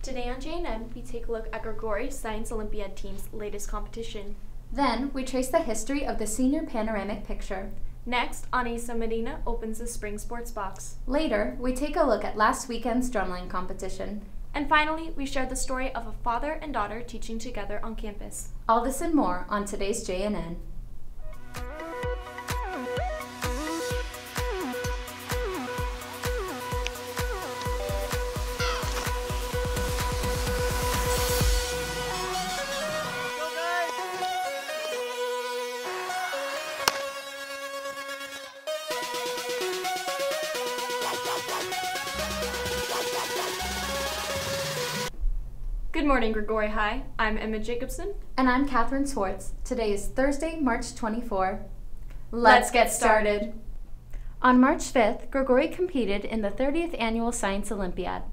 Today on JNN, we take a look at Grigori Science Olympiad team's latest competition. Then, we trace the history of the senior panoramic picture. Next, Anissa Medina opens the spring sports box. Later, we take a look at last weekend's drumline competition. And finally, we share the story of a father and daughter teaching together on campus. All this and more on today's JNN. Good morning, Grigori High. I'm Emma Jacobson. And I'm Catherine Swartz. Today is Thursday, March 24. Let's get started. On March 5th, Grigori competed in the 30th Annual Science Olympiad.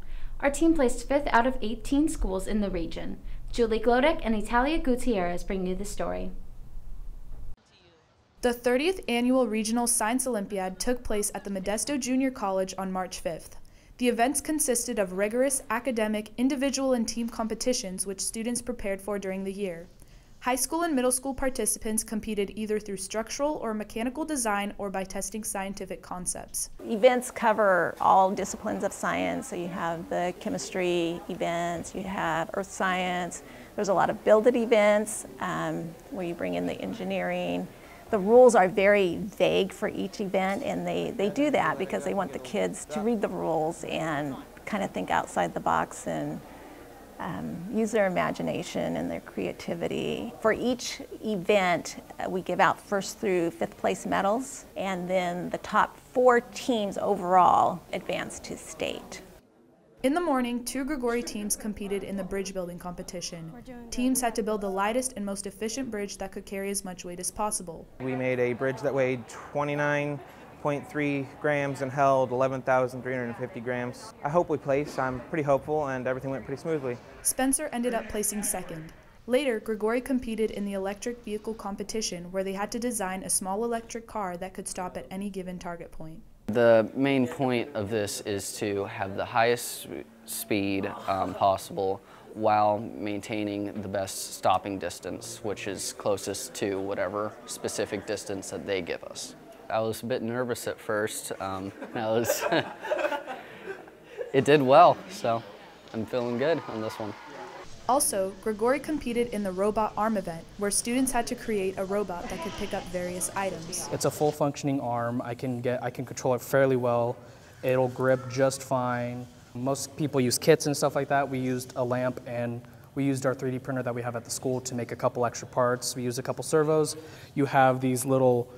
Our team placed 5th out of 18 schools in the region. Julie Glodek and Italia Gutierrez bring you the story. The 30th Annual Regional Science Olympiad took place at the Modesto Junior College on March 5th. The events consisted of rigorous academic, individual, and team competitions which students prepared for during the year. High school and middle school participants competed either through structural or mechanical design or by testing scientific concepts. Events cover all disciplines of science, so you have the chemistry events, you have earth science, there's a lot of build-it events where you bring in the engineering. The rules are very vague for each event, and they do that because they want the kids to read the rules and kind of think outside the box and use their imagination and their creativity. For each event, we give out first through fifth place medals, and then the top 4 teams overall advance to state. In the morning, 2 Grigori teams competed in the bridge building competition. Teams had to build the lightest and most efficient bridge that could carry as much weight as possible. We made a bridge that weighed 29.3 grams and held 11,350 grams. I hope we place. I'm pretty hopeful, and everything went pretty smoothly. Spencer ended up placing 2nd. Later, Grigori competed in the electric vehicle competition where they had to design a small electric car that could stop at any given target point. The main point of this is to have the highest speed possible while maintaining the best stopping distance, which is closest to whatever specific distance that they give us. I was a bit nervous at first. It did well, so I'm feeling good on this one. Also, Grigori competed in the robot arm event, where students had to create a robot that could pick up various items. It's a full functioning arm. I can control it fairly well. It'll grip just fine. Most people use kits and stuff like that. We used a lamp, and we used our 3D printer that we have at the school to make a couple extra parts. We used a couple servos. You have these little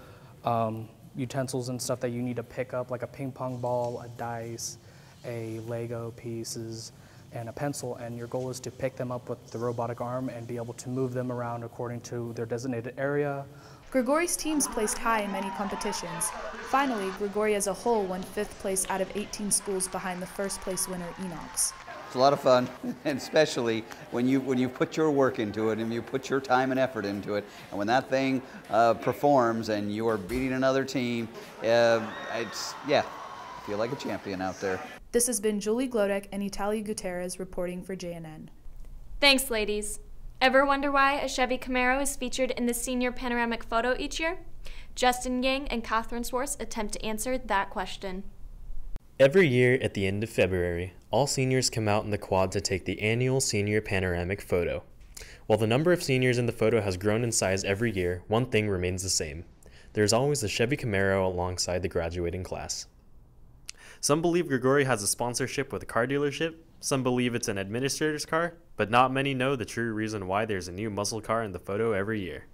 utensils and stuff that you need to pick up, like a ping pong ball, a dice, a Lego pieces, and a pencil, and your goal is to pick them up with the robotic arm and be able to move them around according to their designated area. Grigori's teams placed high in many competitions. Finally, Grigori as a whole won 5th place out of 18 schools behind the 1st place winner, Enox. It's a lot of fun, and especially when you put your work into it and you put your time and effort into it, and when that thing performs and you are beating another team, I feel like a champion out there. This has been Julie Glodek and Italia Gutierrez reporting for JNN. Thanks, ladies. Ever wonder why a Chevy Camaro is featured in the senior panoramic photo each year? Justin Yang and Catherine Swartz attempt to answer that question. Every year at the end of February, all seniors come out in the quad to take the annual senior panoramic photo. While the number of seniors in the photo has grown in size every year, one thing remains the same. There's always a Chevy Camaro alongside the graduating class. Some believe Grigori has a sponsorship with a car dealership, some believe it's an administrator's car, but not many know the true reason why there's a new muscle car in the photo every year.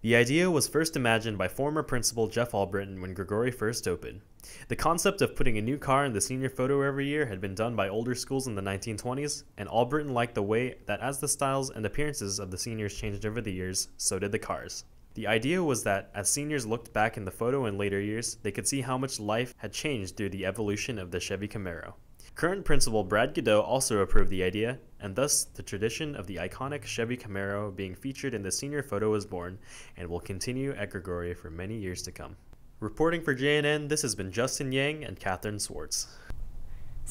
The idea was first imagined by former principal Jeff Albritton when Grigori first opened. The concept of putting a new car in the senior photo every year had been done by older schools in the 1920s, and Albritton liked the way that as the styles and appearances of the seniors changed over the years, so did the cars. The idea was that as seniors looked back in the photo in later years, they could see how much life had changed through the evolution of the Chevy Camaro. Current principal Brad Godot also approved the idea, and thus the tradition of the iconic Chevy Camaro being featured in the senior photo was born and will continue at Grigori for many years to come. Reporting for JNN, this has been Justin Yang and Catherine Swartz.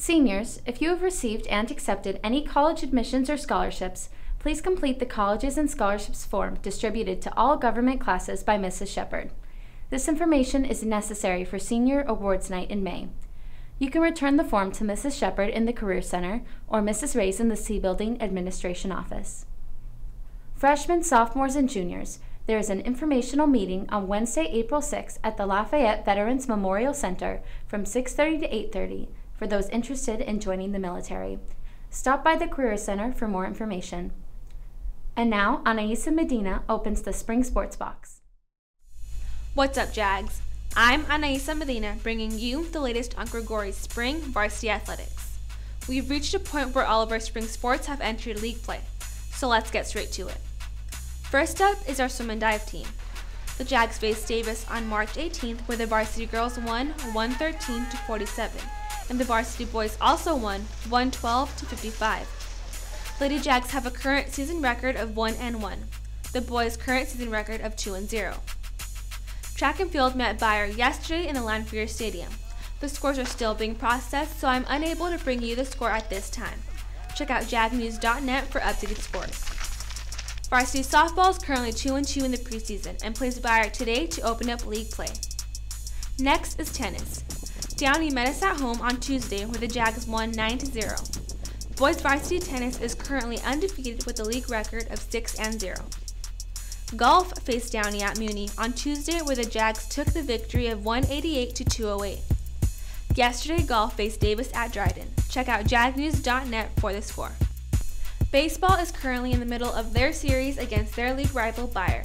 Seniors, if you have received and accepted any college admissions or scholarships, please complete the Colleges and Scholarships form distributed to all government classes by Mrs. Shepard. This information is necessary for Senior Awards Night in May. You can return the form to Mrs. Shepard in the Career Center or Mrs. Ray's in the C Building Administration Office. Freshmen, sophomores, and juniors, there is an informational meeting on Wednesday, April 6th at the Lafayette Veterans Memorial Center from 6:30 to 8:30 for those interested in joining the military. Stop by the Career Center for more information. And now, Anaisa Medina opens the Spring Sports Box. What's up, Jags? I'm Anaisa Medina, bringing you the latest on Gregori's spring varsity athletics. We've reached a point where all of our spring sports have entered league play, so let's get straight to it. First up is our swim and dive team. The Jags faced Davis on March 18th, where the varsity girls won 113 to 47, and the varsity boys also won 112 to 55. Lady Jags have a current season record of 1-1. The boys' current season record of 2-0. Track and field met Bayer yesterday in the Lanphier Stadium. The scores are still being processed, so I'm unable to bring you the score at this time. Check out JagNews.net for updated scores. Varsity softball is currently 2-2 in the preseason and plays Bayer today to open up league play. Next is tennis. Downey met us at home on Tuesday, where the Jags won 9-0. Boys varsity tennis is currently undefeated with a league record of 6-0. Golf faced Downey at Muni on Tuesday, where the Jags took the victory of 188 to 208. Yesterday, golf faced Davis at Dryden. Check out JagNews.net for the score. Baseball is currently in the middle of their series against their league rival Bayer.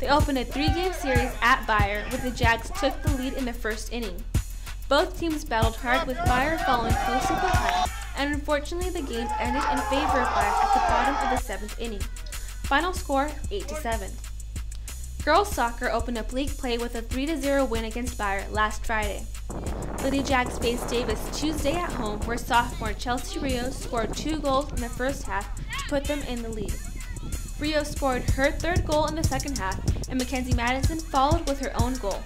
They opened a 3-game series at Bayer, where the Jags took the lead in the first inning. Both teams battled hard, with Bayer following closely behind, and unfortunately the games ended in favor of Bayer at the bottom of the 7th inning. Final score, 8-7. Girls soccer opened up league play with a 3-0 win against Bayer last Friday. Lady Jags faced Davis Tuesday at home, where sophomore Chelsea Rios scored 2 goals in the first half to put them in the lead. Rios scored her 3rd goal in the second half, and Mackenzie Madison followed with her own goal.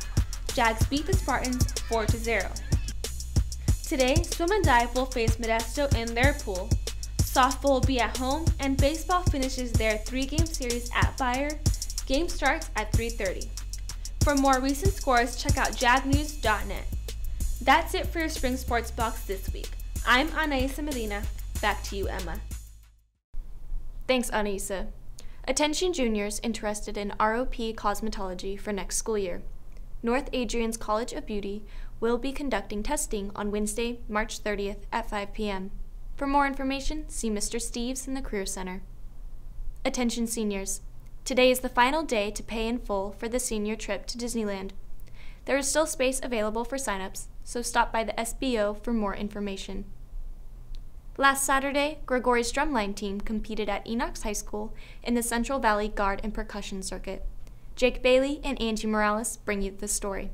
Jags beat the Spartans 4-0. Today, swim and dive will face Modesto in their pool. Softball will be at home, and baseball finishes their 3-game series at Bayer. Game starts at 3:30. For more recent scores, check out JagNews.net. That's it for your Spring Sports Box this week. I'm Anaisa Medina. Back to you, Emma. Thanks, Anaisa. Attention juniors interested in ROP cosmetology for next school year. North Adrian's College of Beauty will be conducting testing on Wednesday, March 30th at 5 p.m. For more information, see Mr. Steves in the Career Center. Attention seniors. Today is the final day to pay in full for the senior trip to Disneyland. There is still space available for signups, so stop by the SBO for more information. Last Saturday, Gregori's drumline team competed at Enox High School in the Central Valley Guard and Percussion Circuit. Jake Bailey and Angie Morales bring you the story.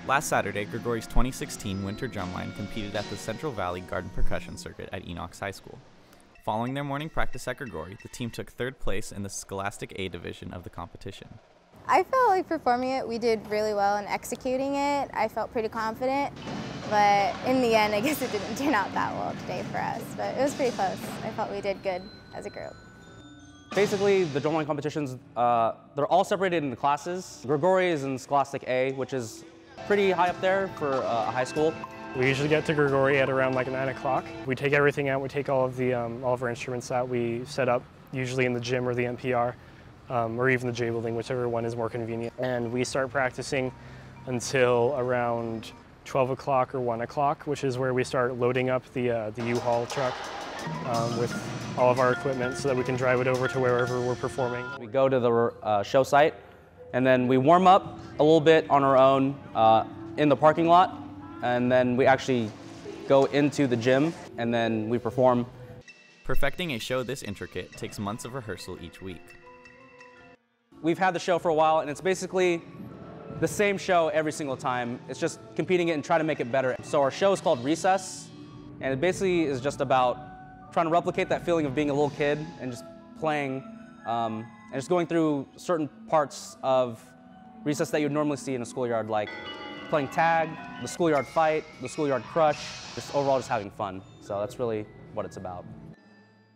Last Saturday, Gregori's 2016 Winter Drumline competed at the Central Valley Guard and Percussion Circuit at Enox High School. Following their morning practice at Gregori, the team took 3rd place in the Scholastic A division of the competition. I felt like performing it, we did really well, and executing it, I felt pretty confident, but in the end, I guess it didn't turn out that well today for us, but it was pretty close. I felt we did good as a group. Basically, the drumline competitions, they're all separated into classes. Gregori is in Scholastic A, which is pretty high up there for a high school. We usually get to Gregori at around like 9 o'clock. We take everything out. We take all of our instruments out. We set up usually in the gym or the NPR, or even the J building, whichever one is more convenient. And we start practicing until around 12 o'clock or 1 o'clock, which is where we start loading up the U-Haul truck with all of our equipment so that we can drive it over to wherever we're performing. We go to the show site, and then we warm up a little bit on our own in the parking lot, and then we actually go into the gym, and then we perform. Perfecting a show this intricate takes months of rehearsal each week. We've had the show for a while, and it's basically the same show every single time. It's just competing it and trying to make it better. So our show is called Recess, and it basically is just about trying to replicate that feeling of being a little kid and just playing and just going through certain parts of recess that you'd normally see in a schoolyard, like playing tag, the schoolyard fight, the schoolyard crush, just overall just having fun. So that's really what it's about.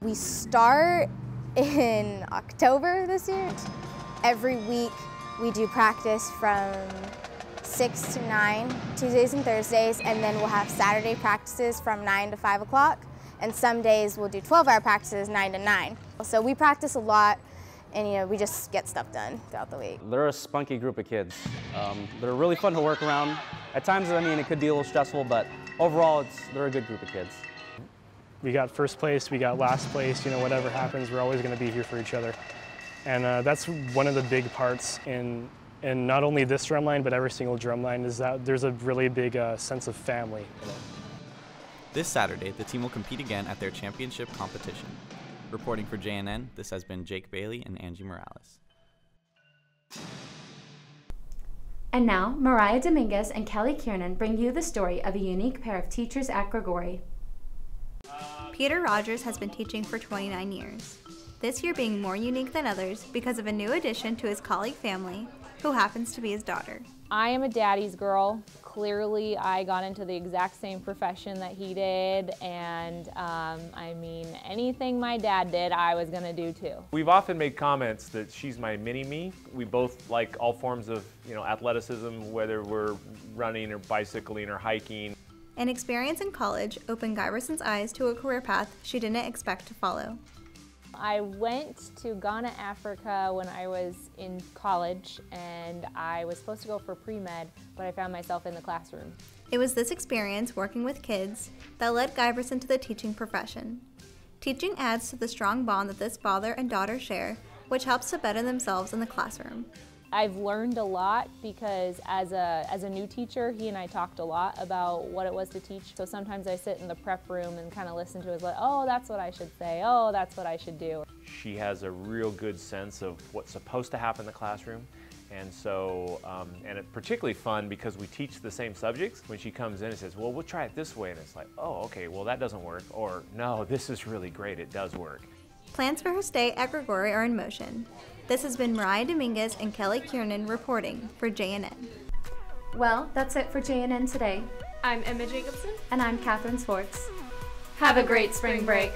We start in October this year. Every week we do practice from 6 to 9, Tuesdays and Thursdays, and then we'll have Saturday practices from 9 to 5 o'clock, and some days we'll do 12-hour practices 9 to 9. So we practice a lot, and we just get stuff done throughout the week. They're a spunky group of kids. They're really fun to work around. At times, it could be a little stressful, but overall, they're a good group of kids. We got first place, we got last place, whatever happens, we're always going to be here for each other. And that's one of the big parts in not only this drumline, but every single drumline, is that there's a really big sense of family. This Saturday, the team will compete again at their championship competition. Reporting for JNN, this has been Jake Bailey and Angie Morales. And now, Mariah Dominguez and Kelly Kiernan bring you the story of a unique pair of teachers at Grigori. Peter Rogers has been teaching for 29 years, this year being more unique than others because of a new addition to his colleague family, who happens to be his daughter. I am a daddy's girl. Clearly, I got into the exact same profession that he did, and anything my dad did, I was gonna do too. We've often made comments that she's my mini-me. We both like all forms of, athleticism, whether we're running or bicycling or hiking. An experience in college opened Guyverson's eyes to a career path she didn't expect to follow. I went to Ghana, Africa when I was in college, and I was supposed to go for pre-med, but I found myself in the classroom. It was this experience working with kids that led Guyverson to the teaching profession. Teaching adds to the strong bond that this father and daughter share, which helps to better themselves in the classroom. I've learned a lot because as a new teacher, he and I talked a lot about what it was to teach. So sometimes I sit in the prep room and kind of listen to his, oh, that's what I should say, oh, that's what I should do. She has a real good sense of what's supposed to happen in the classroom. And so, and it's particularly fun because we teach the same subjects. When she comes in and says, well, we'll try it this way. And it's like, oh, okay, well, that doesn't work. Or, no, this is really great, it does work. Plans for her stay at Grigori are in motion. This has been Mariah Dominguez and Kelly Kiernan reporting for JNN. Well, that's it for JNN today. I'm Emma Jacobson. And I'm Catherine Swartz. Have a great spring break.